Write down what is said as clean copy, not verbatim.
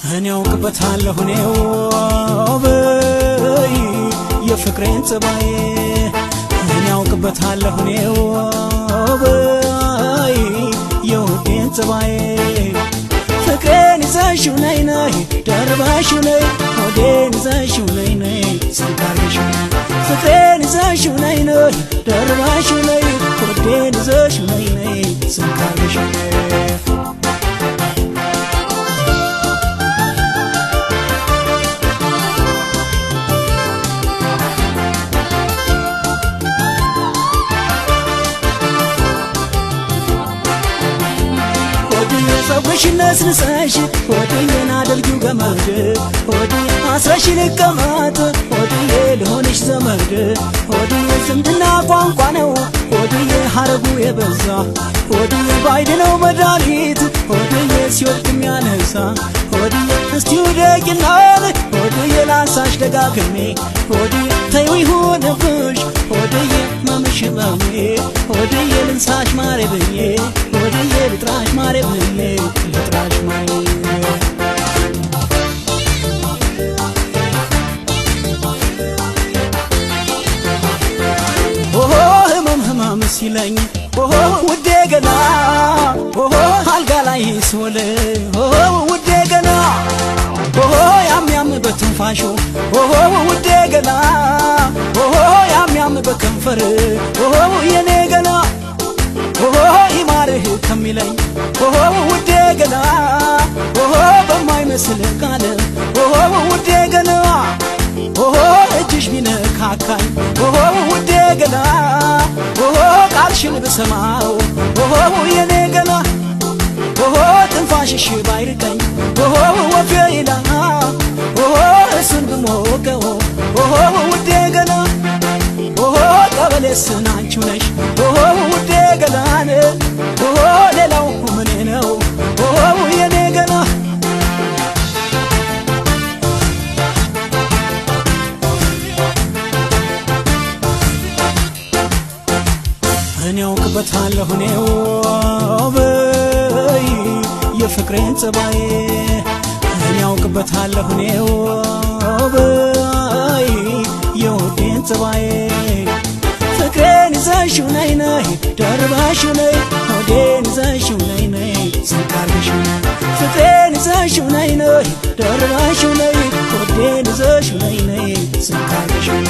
እኔ አውቅበታለሁ እኔው በይ የፍቅሬን ጸባዬ እኔ አውቅበታለሁ እኔው በይ የውዴን ጸባዬ ፍቅሬን ይዘሽው ነይ ነይ ደርበሽው ነይ ሆዴን ይዘሽው ነይ ነይ ስንካርሽው ፍቅሬን ይዘሽው ነይ ነይ ደርበሽው ነይ ሆዴን ይዘሽው ነይ ነይ ስንካርሽው ጸጉርሽን ነስንሰሽ ሆድዬን አድርጊው ገመድ ሆድዬ አስረሽ ልቀመጥ ሆድዬ ልሆንሽ ዘመድ ሆድዬ ዝምድና ቋንቋ ነው ሆድዬ ሐረጉ የበዛ ሆድዬ ባይድ ነው መድኃኒት ሆድዬ ሲወድቅ የሚያነሳ ሆድዬ እስቲ ውደቂናል ሆድዬ ላንሳሽ ደጋግሜ ሆድዬ ተይው ይሁንብሽ ሆድዬ መምሽ መሜ ሆድዬ ልንሳሽ ማሬ ብዬ ሆድዬ ልጥራሽ ማሬ ብዬ ልጥራሽ ማሬ ኦሆ ህመም ህመም ሲለኝ ኦሆ ውዴ ገና ኦሆ አልጋ ላይ ስውል ኦሆ ውዴ ገና ኦሆ ያም በትንፋሹ ኦሆ ውዴ ገና ኦሆ ያም በከንፈር ኦሆ የኔ ገና ኦሆ ይማርህ ከሚለኝ ኦሆ ውዴ ገና ኦሆ በማይመስል ቃል ኦሆ ውዴ ገና ኦሆ እጅሽ ቢነካካኝ ኦሆ ውዴ ገና ኦሆ ቃልሽን ብሰማው ኦሆ የኔ ገና ኦሆ ትንፋሽሽ ባይርቀኝ ኦሆ ወፌ ይላ ኦሆ እሱን ብሞቀው ኦሆ ውዴ ገና ኦሆ ቀበሌስን አንቺው ነሽ ኦሆ ውዴ ገናን ኦሆ ሌላው ምኔ ነው ኦሆ የኔ ገና እኔ አውቅበታለሁ እኔው በይ የፍቅሬን ጸባዬ እኔ አውቅበታለሁ እኔው በይ የውዴን ጸባዬ ፍቅሬን ይዘሽው ነይ ነይ ደርበሽው ነይ ሆዴን ይዘሽው ነይ ነይ ስንካርሽው ፍቅሬን ይዘሽው ነይ ነይ ደርበሽው ነይ ሆዴን ይዘሽው ነይ ነይ ስንካርሽው